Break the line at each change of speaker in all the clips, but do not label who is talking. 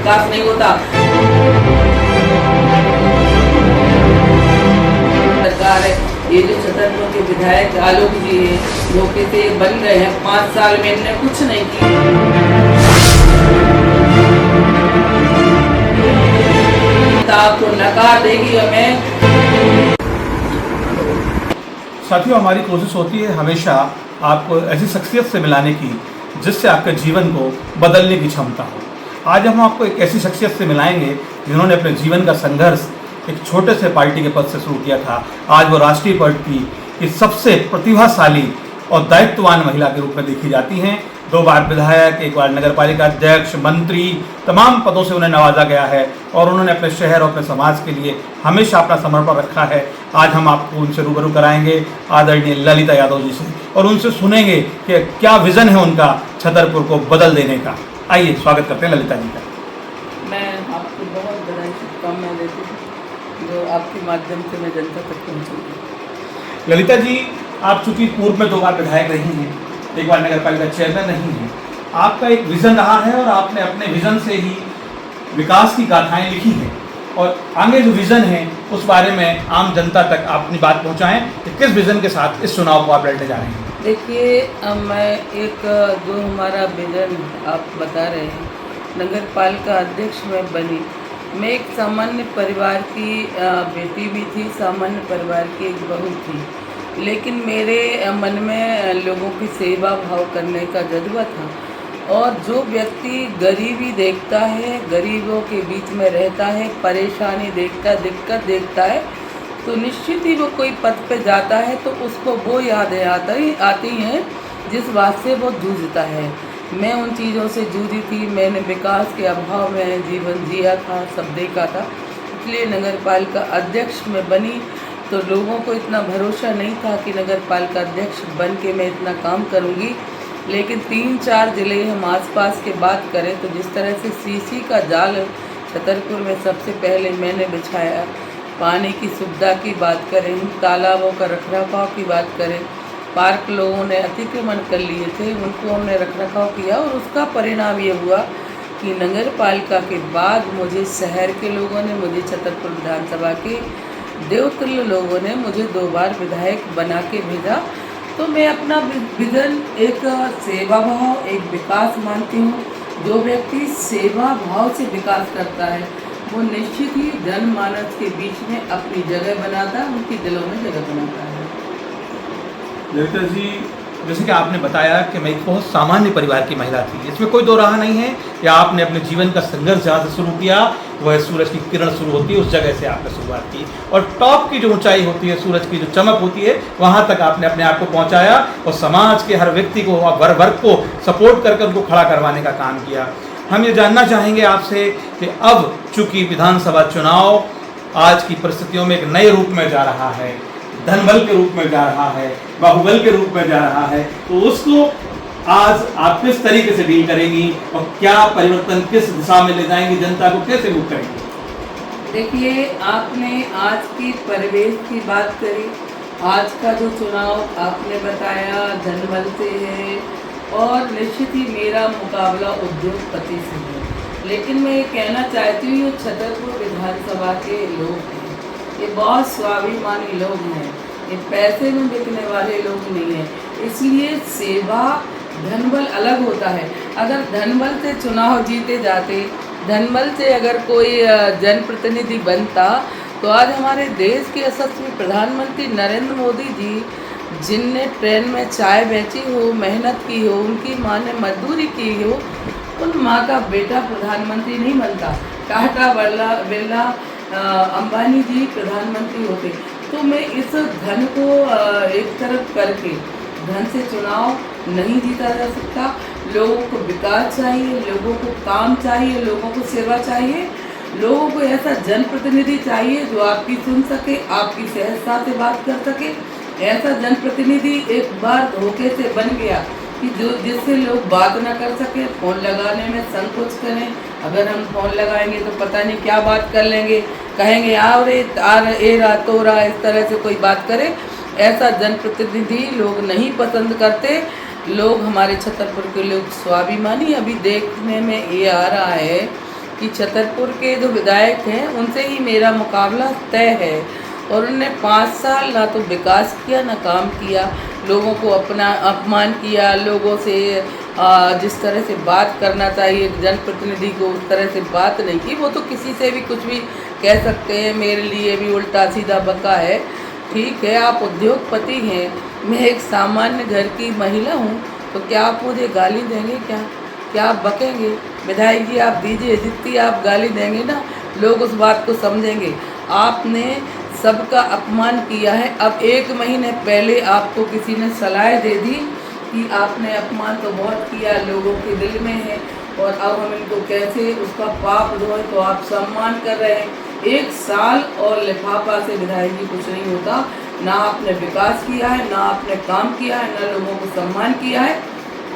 विकास नहीं होता। सरकार है, ये जो छतरपुर के विधायक आलोक जी है, मौके से बन रहे हैं, 5 साल में इन्होंने कुछ नहीं किया। आपको नकार देगी हमें।
साथियों, हमारी कोशिश होती है हमेशा आपको ऐसी शख्सियत से मिलाने की जिससे आपके जीवन को बदलने की क्षमता हो। आज हम आपको एक ऐसी शख्सियत से मिलाएंगे जिन्होंने अपने जीवन का संघर्ष एक छोटे से पार्टी के पद से शुरू किया था। आज वो राष्ट्रीय पार्टी की सबसे प्रतिभाशाली और दायित्ववान महिला के रूप में देखी जाती हैं। 2 बार विधायक, 1 बार नगर पालिका अध्यक्ष, मंत्री, तमाम पदों से उन्हें नवाजा गया है और उन्होंने अपने शहर और अपने समाज के लिए हमेशा अपना समर्पण रखा है। आज हम आपको उनसे रूबरू कराएंगे आदरणीय ललिता यादव जी से और उनसे सुनेंगे कि क्या विज़न है उनका छतरपुर को बदल देने का। आइए स्वागत करते हैं ललिता जी का।
मैं आपको बहुत बधाई शुभकामनाएं देती हूँ जो आपके माध्यम से मैं जनता तक पहुँचूँगी।
ललिता जी, आप चूँकि पूर्व में 2 बार विधायक रही हैं, 1 बार नगर पालिका चेयरमैन नहीं है, आपका एक विज़न रहा है और आपने अपने विज़न से ही विकास की गाथाएं लिखी हैं और आगे जो विज़न है उस बारे में आम जनता तक आप अपनी बात पहुंचाएं कि किस विज़न के साथ इस चुनाव को आप लड़ने जा रहे हैं।
देखिए, मैं एक जो हमारा विज़न आप बता रहे हैं, नगर पालिका अध्यक्ष में बनी, मैं एक सामान्य परिवार की बेटी भी थी, सामान्य परिवार की एक बहू थी, लेकिन मेरे मन में लोगों की सेवा भाव करने का जज्बा था। और जो व्यक्ति गरीबी देखता है, गरीबों के बीच में रहता है, परेशानी देखता, दिक्कत देखता है, तो निश्चित ही वो कोई पद पे जाता है तो उसको वो यादें आती हैं जिस बात से वो जूझता है। मैं उन चीज़ों से जूझी थी, मैंने विकास के अभाव में जीवन जिया था, सब देखा था, इसलिए नगर पालिका अध्यक्ष में बनी। तो लोगों को इतना भरोसा नहीं था कि नगर पालिका अध्यक्ष बन के मैं इतना काम करूँगी, लेकिन 3-4 ज़िले हम आसपास के बात करें तो जिस तरह से सीसी का जाल छतरपुर में सबसे पहले मैंने बिछाया, पानी की सुविधा की बात करें, तालाबों का रखरखाव की बात करें, पार्क लोगों ने अतिक्रमण कर लिए थे, उनको हमने रखरखाव किया और उसका परिणाम ये हुआ कि नगर पालिका के बाद मुझे शहर के लोगों ने, मुझे छतरपुर विधानसभा के देवतुल्य लोगों ने मुझे 2 बार विधायक बना के भेजा। तो मैं अपना विज़न एक सेवा भाव, एक विकास मानती हूँ। जो व्यक्ति सेवा भाव से विकास करता है वो निश्चित ही जनमानस के बीच में अपनी जगह बनाता है, उनकी दिलों में जगह बनाता है।
ललिता जी, जैसे कि आपने बताया कि मैं एक बहुत सामान्य परिवार की महिला थी, इसमें कोई दो राह नहीं है कि आपने अपने जीवन का संघर्ष जहाँ से शुरू किया वह सूरज की किरण शुरू होती है, उस जगह से आपने शुरुआत की और टॉप की जो ऊंचाई होती है, सूरज की जो चमक होती है, वहाँ तक आपने अपने आप को पहुँचाया और समाज के हर व्यक्ति को और वर्ग को सपोर्ट करके उनको खड़ा करवाने का काम किया। हम ये जानना चाहेंगे आपसे कि अब चूँकि विधानसभा चुनाव आज की परिस्थितियों में एक नए रूप में जा रहा है, धनबल के रूप में जा रहा है, बाहुबल के रूप में जा रहा है, तो उसको आज आप किस तरीके से डील करेंगी और क्या परिवर्तन किस दिशा में ले जाएंगी, जनता को कैसे मूव करेंगी?
देखिए, आपने आज की परिवेश की बात करी, आज का जो चुनाव आपने बताया धनबल से है और निश्चित ही मेरा मुकाबला उद्योगपति से है, लेकिन मैं ये कहना चाहती हूँ छतरपुर विधानसभा के लोग हैं, ये बहुत स्वाभिमानी लोग हैं, ये पैसे में बिकने वाले लोग नहीं हैं, इसलिए सेवा धनबल अलग होता है। अगर धनबल से चुनाव जीते जाते, धनबल से अगर कोई जनप्रतिनिधि बनता तो आज हमारे देश के यशस्वी प्रधानमंत्री नरेंद्र मोदी जी, जिनने ट्रेन में चाय बेची हो, मेहनत की हो, उनकी माँ ने मजदूरी की हो, उन माँ का बेटा प्रधानमंत्री नहीं बनता। टाटा, बिरला, अंबानी जी प्रधानमंत्री होते। तो मैं इस धन को एक तरफ करके, धन से चुनाव नहीं जीता जा सकता। लोगों को विकास चाहिए, लोगों को काम चाहिए, लोगों को सेवा चाहिए, लोगों को ऐसा जनप्रतिनिधि चाहिए जो आपकी सुन सके, आपकी सहजता से बात कर सके। ऐसा जनप्रतिनिधि एक बार धोखे से बन गया कि जिससे लोग बात ना कर सके, फ़ोन लगाने में संकोच करें। अगर हम फ़ोन लगाएंगे तो पता नहीं क्या बात कर लेंगे, कहेंगे आओ रे ए रहा तो रहा, इस तरह से कोई बात करे। ऐसा जनप्रतिनिधि लोग नहीं पसंद करते। लोग, हमारे छतरपुर के लोग स्वाभिमानी, अभी देखने में ये आ रहा है कि छतरपुर के जो विधायक हैं उनसे ही मेरा मुकाबला तय है। और उन्होंने 5 साल ना तो विकास किया ना काम किया, लोगों को अपना अपमान किया, लोगों से जिस तरह से बात करना चाहिए जनप्रतिनिधि को उस तरह से बात नहीं की। वो तो किसी से भी कुछ भी कह सकते हैं, मेरे लिए भी उल्टा सीधा बका है। ठीक है, आप उद्योगपति हैं, मैं एक सामान्य घर की महिला हूँ, तो क्या आप मुझे गाली देंगे? क्या आप बकेंगे? विधायक जी आप दीजिए, जितनी आप गाली देंगे ना लोग उस बात को समझेंगे। आपने सबका अपमान किया है। अब 1 महीने पहले आपको किसी ने सलाह दे दी कि आपने अपमान तो बहुत किया, लोगों के दिल में है और अब हम इनको कैसे उसका पाप धोएं, तो आप सम्मान कर रहे हैं। 1 साल और लिफाफा से विधायक जी कुछ नहीं होता। ना आपने विकास किया है, ना आपने काम किया है, ना लोगों को सम्मान किया है।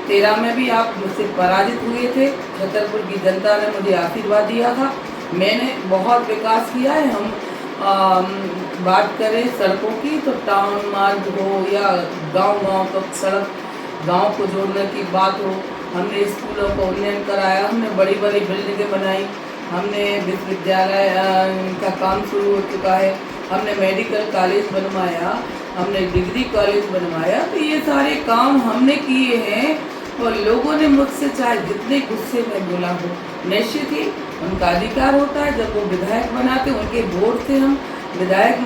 13 में भी आप मुझसे पराजित हुए थे। छतरपुर की जनता ने मुझे आशीर्वाद दिया था, मैंने बहुत विकास किया है। हम बात करें सड़कों की तो टाउन मार्ग हो या गांव-गांव तक सड़क, गांव को जोड़ने की बात हो, हमने स्कूलों को उन्नयन कराया, हमने बड़ी-बड़ी बिल्डिंगें बनाई, हमने विश्वविद्यालय का काम शुरू हो चुका है, हमने मेडिकल कॉलेज बनवाया, हमने डिग्री कॉलेज बनवाया। तो ये सारे काम हमने किए हैं और लोगों ने मुझसे चाहे जितने गुस्से में बोला हो, निश्चित ही उनका अधिकार होता है। जब वो विधायक बनाते, उनके वोट से हम विधायक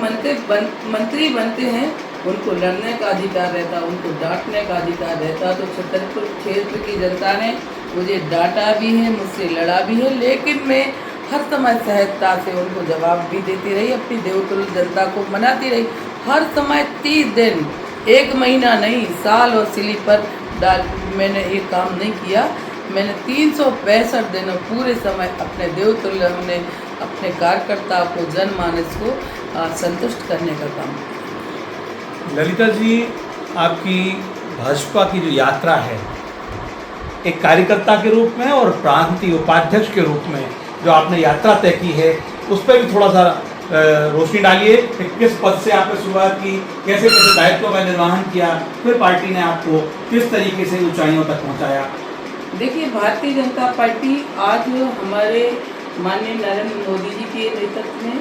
मंत्री बनते हैं, उनको लड़ने का अधिकार रहता, उनको डांटने का अधिकार रहता। तो छतरपुर क्षेत्र की जनता ने मुझे डांटा भी है, मुझसे लड़ा भी है, लेकिन मैं हर समय सहजता से उनको जवाब भी देती रही, अपनी देवतुल्य जनता को मनाती रही। हर समय 30 दिन, 1 महीना नहीं, साल और स्लीपर डाल मैंने ये काम नहीं किया। मैंने 365 दिन पूरे समय अपने देवतुल्य, हमने अपने कार्यकर्ता को, जनमानस को संतुष्ट करने का काम किया।
ललिता जी, आपकी भाजपा की जो यात्रा है, एक कार्यकर्ता के रूप में और प्रांतीय उपाध्यक्ष के रूप में जो आपने यात्रा तय की है, उस पर भी थोड़ा सा रोशनी डालिए कि किस पद से आपने शुरुआत की, कैसे कैसे दायित्वों का निर्वहन किया, फिर पार्टी ने आपको किस तरीके से ऊंचाइयों तक पहुंचाया।
देखिए, भारतीय जनता पार्टी आज हमारे माननीय नरेंद्र मोदी जी के नेतृत्व में,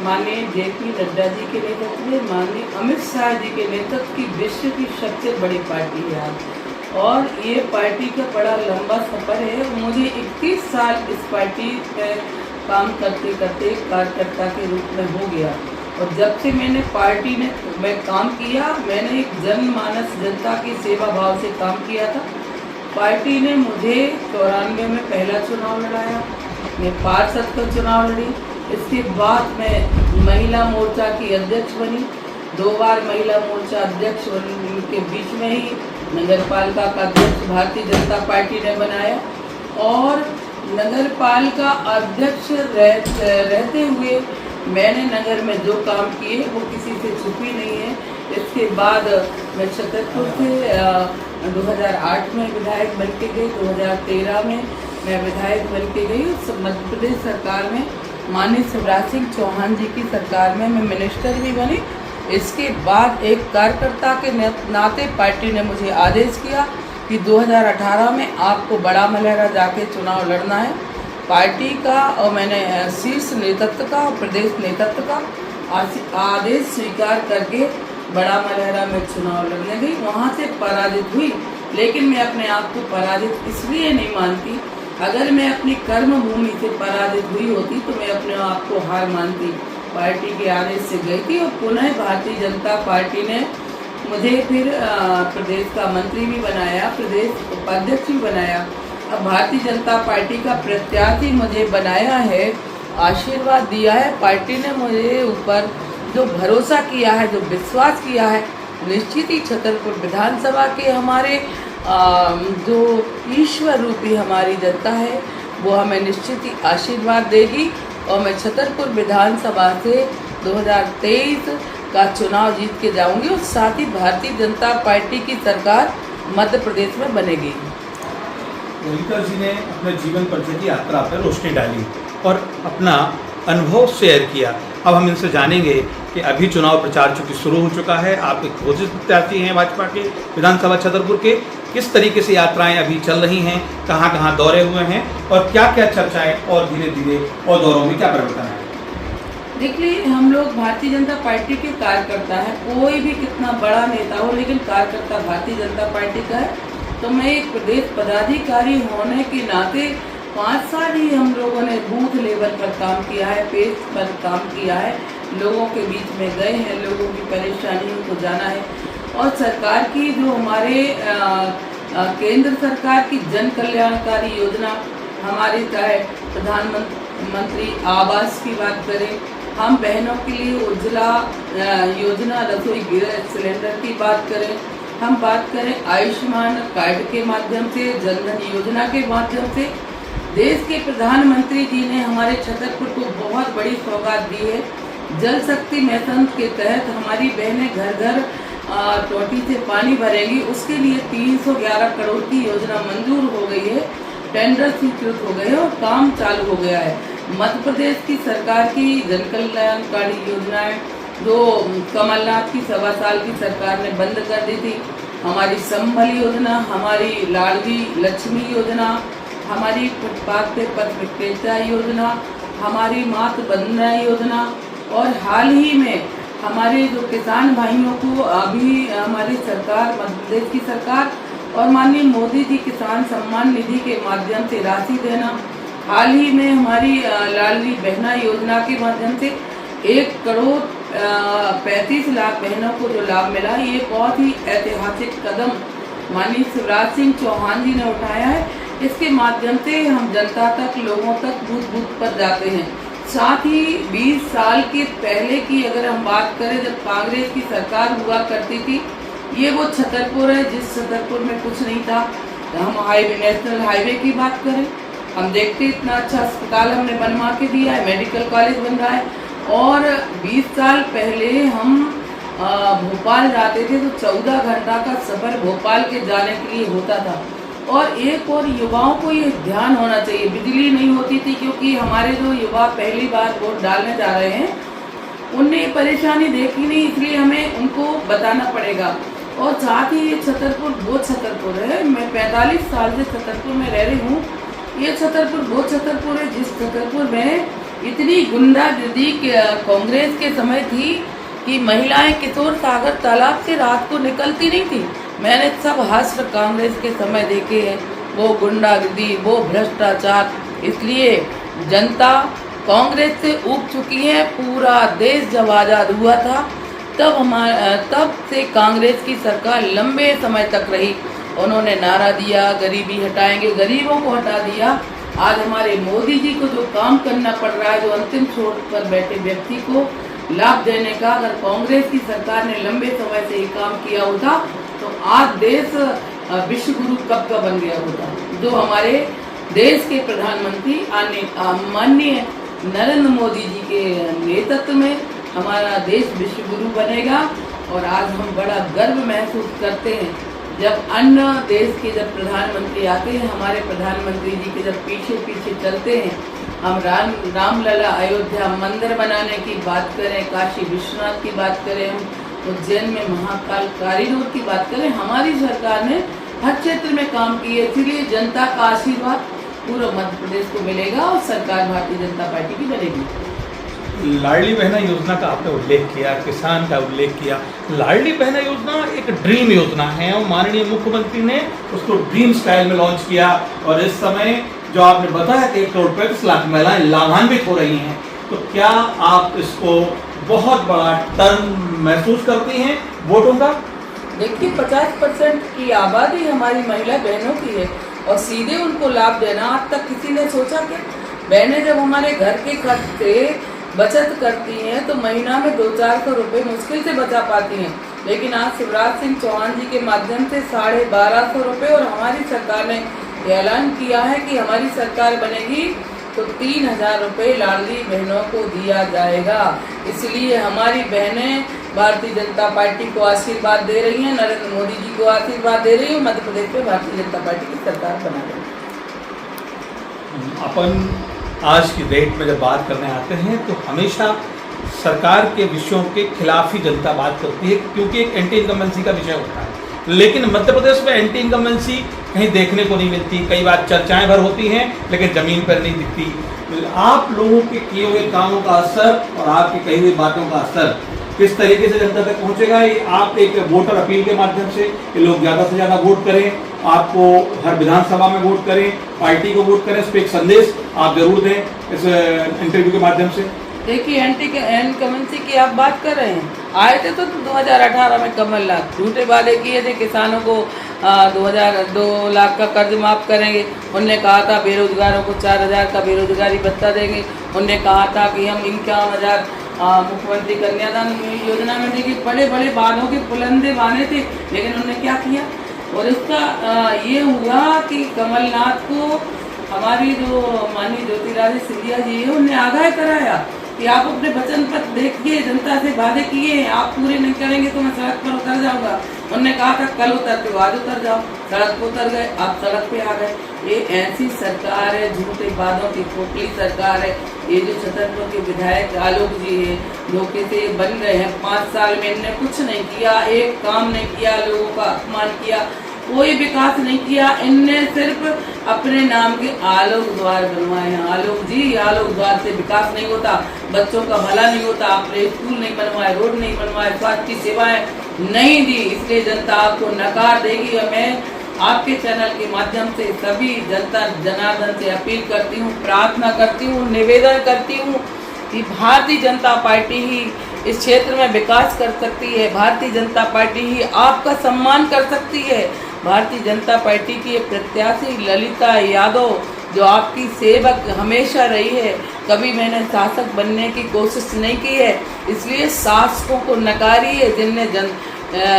माननीय JP नड्डा जी के नेतृत्व में, माननीय अमित शाह जी के नेतृत्व की विश्व की सबसे बड़ी पार्टी है आज। और ये पार्टी का बड़ा लंबा सफ़र है। मुझे 31 साल इस पार्टी में काम करते करते कार्यकर्ता के रूप में हो गया। और जब से मैंने पार्टी में काम किया, मैंने एक जनमानस जनता की सेवा भाव से काम किया था। पार्टी ने मुझे 94 में पहला चुनाव लड़ाया, मैं पार्षद का चुनाव लड़ी। इसके बाद मैं महिला मोर्चा की अध्यक्ष बनी, 2 बार महिला मोर्चा अध्यक्ष के बीच में ही नगर पालिका का अध्यक्ष भारतीय जनता पार्टी ने बनाया। और नगर पालिका अध्यक्ष रहते हुए मैंने नगर में जो काम किए वो किसी से छुपी नहीं है। इसके बाद मैं छतरपुर से 2008 में विधायक बन के गई, 2013 में मैं विधायक बन के गई। उस मध्य प्रदेश सरकार में माननीय शिवराज सिंह चौहान जी की सरकार में मैं मिनिस्टर भी बनी। इसके बाद एक कार्यकर्ता के नाते पार्टी ने मुझे आदेश किया कि 2018 में आपको बड़ा मलहरा जाके चुनाव लड़ना है। पार्टी का और मैंने शीर्ष नेतृत्व का और प्रदेश नेतृत्व का आदेश स्वीकार करके बड़ा मलहरा में चुनाव लड़ने गई। वहाँ से पराजित हुई, लेकिन मैं अपने आप को पराजित इसलिए नहीं मानती। अगर मैं अपनी कर्म भूमि से पराजित हुई होती तो मैं अपने आप को हार मानती। पार्टी के आदेश से गई थी और पुनः भारतीय जनता पार्टी ने मुझे फिर प्रदेश का मंत्री भी बनाया, प्रदेश उपाध्यक्ष भी बनाया। अब भारतीय जनता पार्टी का प्रत्याशी मुझे बनाया है, आशीर्वाद दिया है। पार्टी ने मुझे ऊपर जो भरोसा किया है, जो विश्वास किया है, निश्चित ही छतरपुर विधानसभा के हमारे जो ईश्वर रूपी हमारी जनता है वो हमें निश्चित ही आशीर्वाद देगी। और मैं छतरपुर विधानसभा से 2023 का चुनाव जीत के जाऊंगी और साथ ही भारतीय जनता पार्टी की सरकार मध्य प्रदेश में बनेगी।
ललिता जी ने अपने जीवन परिचय की यात्रा पर रोशनी डाली और अपना अनुभव शेयर किया। अब हम इनसे जानेंगे कि अभी चुनाव प्रचार चूँकि शुरू हो चुका है, आप एक घोषित प्रत्याशी हैं भाजपा के विधानसभा छतरपुर के, किस तरीके से यात्राएं अभी चल रही हैं, कहाँ कहाँ दौरे हुए हैं और क्या क्या चर्चाएं और धीरे धीरे और दौरों में क्या परिवर्तन है।
देखिए, हम लोग भारतीय जनता पार्टी के कार्यकर्ता हैं। कोई भी कितना बड़ा नेता हो, लेकिन कार्यकर्ता भारतीय जनता पार्टी का है। तो मैं एक प्रदेश पदाधिकारी होने के नाते 5 साल ही हम लोगों ने बूथ लेवल पर काम किया है, पेज पर काम किया है, लोगों के बीच में गए हैं, लोगों की परेशानियों को जाना है। और सरकार की जो हमारे केंद्र सरकार की जन कल्याणकारी योजना, हमारी चाहे प्रधानमंत्री आवास की बात करें, हम बहनों के लिए उज्ज्वला योजना रसोई गैस सिलेंडर की बात करें, हम बात करें आयुष्मान कार्ड के माध्यम से, जनधन योजना के माध्यम से, देश के प्रधानमंत्री जी ने हमारे छतरपुर को बहुत बड़ी सौगात दी है। जल शक्ति मिशन के तहत हमारी बहनें घर घर टोटी से पानी भरेंगी, उसके लिए 311 करोड़ की योजना मंजूर हो गई है, टेंडर स्वीकृत हो गए और काम चालू हो गया है। मध्य प्रदेश की सरकार की जन कल्याणकारी योजनाएं जो कमलनाथ की 1.25 साल की सरकार ने बंद कर दी थी, हमारी संबल योजना, हमारी लाडली लक्ष्मी योजना, हमारी फुटपाथ पे पथ विक्रेता योजना, हमारी मातृ वंदना योजना, और हाल ही में हमारे जो किसान भाइयों को अभी हमारी सरकार, मध्य प्रदेश की सरकार और माननीय मोदी जी किसान सम्मान निधि के माध्यम से राशि देना, हाल ही में हमारी लाडली बहना योजना के माध्यम से 1 करोड़ 35 लाख बहनों को जो लाभ मिला, ये बहुत ही ऐतिहासिक कदम माननीय शिवराज सिंह चौहान जी ने उठाया है। इसके माध्यम से हम जनता तक, लोगों तक बूथ बूथ पर जाते हैं। साथ ही 20 साल के पहले की अगर हम बात करें, जब कांग्रेस की सरकार हुआ करती थी, ये वो छतरपुर है जिस छतरपुर में कुछ नहीं था। हम हाईवे, नेशनल हाईवे की बात करें, हम देखते इतना अच्छा अस्पताल हमने बनवा के दिया है, मेडिकल कॉलेज बन रहा है। और 20 साल पहले हम भोपाल जाते थे तो 14 घंटा का सफ़र भोपाल के जाने के लिए होता था। और एक और युवाओं को ये ध्यान होना चाहिए, बिजली नहीं होती थी क्योंकि हमारे जो युवा पहली बार वोट डालने जा रहे हैं उनने ये परेशानी देखी नहीं, इसलिए हमें उनको बताना पड़ेगा। और साथ ही ये छतरपुर वो छतरपुर है, मैं 45 साल से छतरपुर में रह रही हूँ। ये छतरपुर वो छतरपुर है जिस छतरपुर में इतनी गुंडागर्दी कांग्रेस के समय थी कि महिलाएं किशोर सागर तालाब से रात को निकलती नहीं थी। मैंने सब हास्य कांग्रेस के समय देखे हैं, वो गुंडागर्दी, वो भ्रष्टाचार। इसलिए जनता कांग्रेस से ऊब चुकी है। पूरा देश जब आज़ाद हुआ था तब से कांग्रेस की सरकार लंबे समय तक रही। उन्होंने नारा दिया गरीबी हटाएंगे, गरीबों को हटा दिया। आज हमारे मोदी जी को जो काम करना पड़ रहा है, जो अंतिम छोर पर बैठे व्यक्ति को लाभ देने का, अगर कांग्रेस की सरकार ने लंबे समय से ये काम किया होता तो आज देश विश्व गुरु कब का बन गया होता। जो हमारे देश के प्रधानमंत्री माननीय नरेंद्र मोदी जी के नेतृत्व में हमारा देश विश्व गुरु बनेगा। और आज हम बड़ा गर्व महसूस करते हैं जब अन्य देश के जब प्रधानमंत्री आते हैं, हमारे प्रधानमंत्री जी के जब पीछे पीछे चलते हैं। हम रामलला अयोध्या मंदिर बनाने की बात करें, काशी विश्वनाथ की बात करें, हम उज्जैन में महाकाल कॉरिडोर की बात करें, हमारी सरकार ने हर क्षेत्र में काम किए। इसलिए जनता का आशीर्वाद पूरा मध्य प्रदेश को मिलेगा और सरकार भारतीय जनता पार्टी की बनेगी।
लाडली बहना योजना का आपने उल्लेख किया, किसान का उल्लेख किया। लाडली बहना योजना एक ड्रीम योजना है और माननीय मुख्यमंत्री ने उसको ड्रीम स्टाइल में लॉन्च किया। और इस समय जो आपने बताया कि 1 करोड़ 35 लाख महिलाएं लाभान्वित हो रही हैं, तो क्या आप इसको बहुत बड़ा टर्न महसूस करती हैं वोटों का?
देखिए, 50% की आबादी हमारी महिला बहनों की है और सीधे उनको लाभ देना आज तक किसी ने सोचा क्या? बहनें जब हमारे घर के खर्च से बचत करती हैं तो महीना में 200-400 रुपये मुश्किल से बचा पाती हैं। लेकिन आज शिवराज सिंह चौहान जी के माध्यम से 1250 रुपये, और हमारी सरकार ने ऐलान किया है कि हमारी सरकार बनेगी तो 3000 रुपये लाडली बहनों को दिया जाएगा। इसलिए हमारी बहनें भारतीय जनता पार्टी को आशीर्वाद दे रही हैं, नरेंद्र मोदी जी को आशीर्वाद दे रही हैं, मध्य प्रदेश में भारतीय जनता पार्टी की सरकार बना रही है।
अपन आज की डेट में जब बात करने आते हैं तो हमेशा सरकार के विषयों के खिलाफ ही जनता बात करती है, क्योंकि एक एंटी इनकम्बेंसी का विषय होता है। लेकिन मध्य प्रदेश में एंटी इनकम्बेंसी कहीं देखने को नहीं मिलती। कई बार चर्चाएं भर होती हैं लेकिन जमीन पर नहीं दिखती। तो आप लोगों के किए हुए कामों का असर और आपकी कही हुई बातों का असर किस तरीके से जनता तक पहुंचेगा? ये आप एक वोटर अपील के माध्यम से कि लोग ज़्यादा से ज़्यादा वोट करें, आपको हर विधानसभा में वोट करें, पार्टी को वोट करें, इस पर एक संदेश आप जरूर दें इस इंटरव्यू के माध्यम से।
देखिए, एंटी इनकम्बेंसी की आप बात कर रहे हैं। आए थे तो 2018 में कमलनाथ झूठे वादे किए थे, किसानों को 2 लाख का कर्ज माफ करेंगे। उनने कहा था बेरोजगारों को 4,000 का बेरोजगारी भत्ता देंगे। उनने कहा था कि हम 51,000 मुख्यमंत्री कन्यादान योजना में देंगे। बड़े बड़े वादों के बुलंदे बाने थे, लेकिन उन्होंने क्या किया? और इसका ये हुआ कि कमलनाथ को हमारी जो माननीय ज्योतिरादित्य सिंधिया जी है, उन्होंने आगाह कराया कि आप अपने वचन पत्र देखिए, जनता से वादे किए हैं, आप पूरे नहीं करेंगे तो मैं सड़क पर उतर जाऊंगा। उन्होंने कहा था कल उतरते हो, आज उतर जाओ। सड़क पर उतर गए, आप सड़क पे आ गए। ये ऐसी सरकार है, झूठे वादों की खोखली सरकार है। ये जो छतरपुर के विधायक आलोक जी है, धोखे से बन गए हैं। 5 साल में इनने कुछ नहीं किया, एक काम नहीं किया, लोगों का अपमान किया, कोई विकास नहीं किया। इनने सिर्फ अपने नाम के आलोक द्वार बनवाए हैं। आलोक जी, आलोक द्वार से विकास नहीं होता, बच्चों का भला नहीं होता। आपने स्कूल नहीं बनवाए, रोड नहीं बनवाए, स्वास्थ्य की सेवाएं नहीं दी, इसलिए जनता आपको नकार देगी। और मैं आपके चैनल के माध्यम से सभी जनता जनार्दन से अपील करती हूँ, प्रार्थना करती हूँ, निवेदन करती हूँ कि भारतीय जनता पार्टी ही इस क्षेत्र में विकास कर सकती है। भारतीय जनता पार्टी ही आपका सम्मान कर सकती है। भारतीय जनता पार्टी की प्रत्याशी ललिता यादव जो आपकी सेवक हमेशा रही है, कभी मैंने शासक बनने की कोशिश नहीं की है, इसलिए शासकों को नकारी है जिनने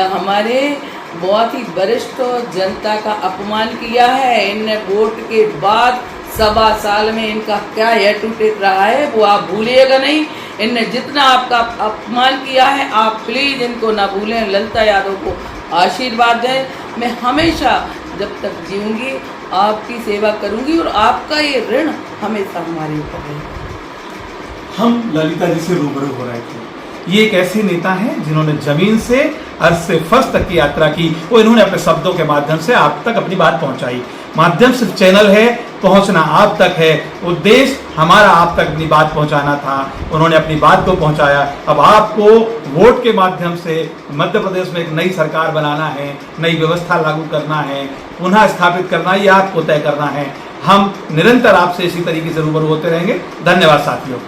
हमारे बहुत ही वरिष्ठ जनता का अपमान किया है। इनने वोट के बाद 1.25 साल में इनका क्या एटीट्यूड रहा है वो आप भूलिएगा नहीं। इनने जितना आपका अपमान किया है, आप प्लीज़ इनको ना भूलें। ललिता यादव को आशीर्वाद दें। मैं हमेशा जब तक जीऊंगी आपकी सेवा करूंगी और आपका ये ऋण हमेशा हमारे ऊपर रहेगा।
हम ललिता जी से रूबरू हो रहे थे। ये एक ऐसे नेता हैं जिन्होंने जमीन से अर्थ से फर्श तक की यात्रा की। वो इन्होंने अपने शब्दों के माध्यम से आप तक अपनी बात पहुंचाई। माध्यम सिर्फ चैनल है, पहुंचना आप तक है। उद्देश्य हमारा आप तक अपनी बात पहुंचाना था। उन्होंने अपनी बात को पहुंचाया। अब आपको वोट के माध्यम से मध्य प्रदेश में एक नई सरकार बनाना है, नई व्यवस्था लागू करना है, पुनः स्थापित करना, ये आपको तय करना है। हम निरंतर आपसे इसी तरीके से रूबरू होते रहेंगे। धन्यवाद साथियों।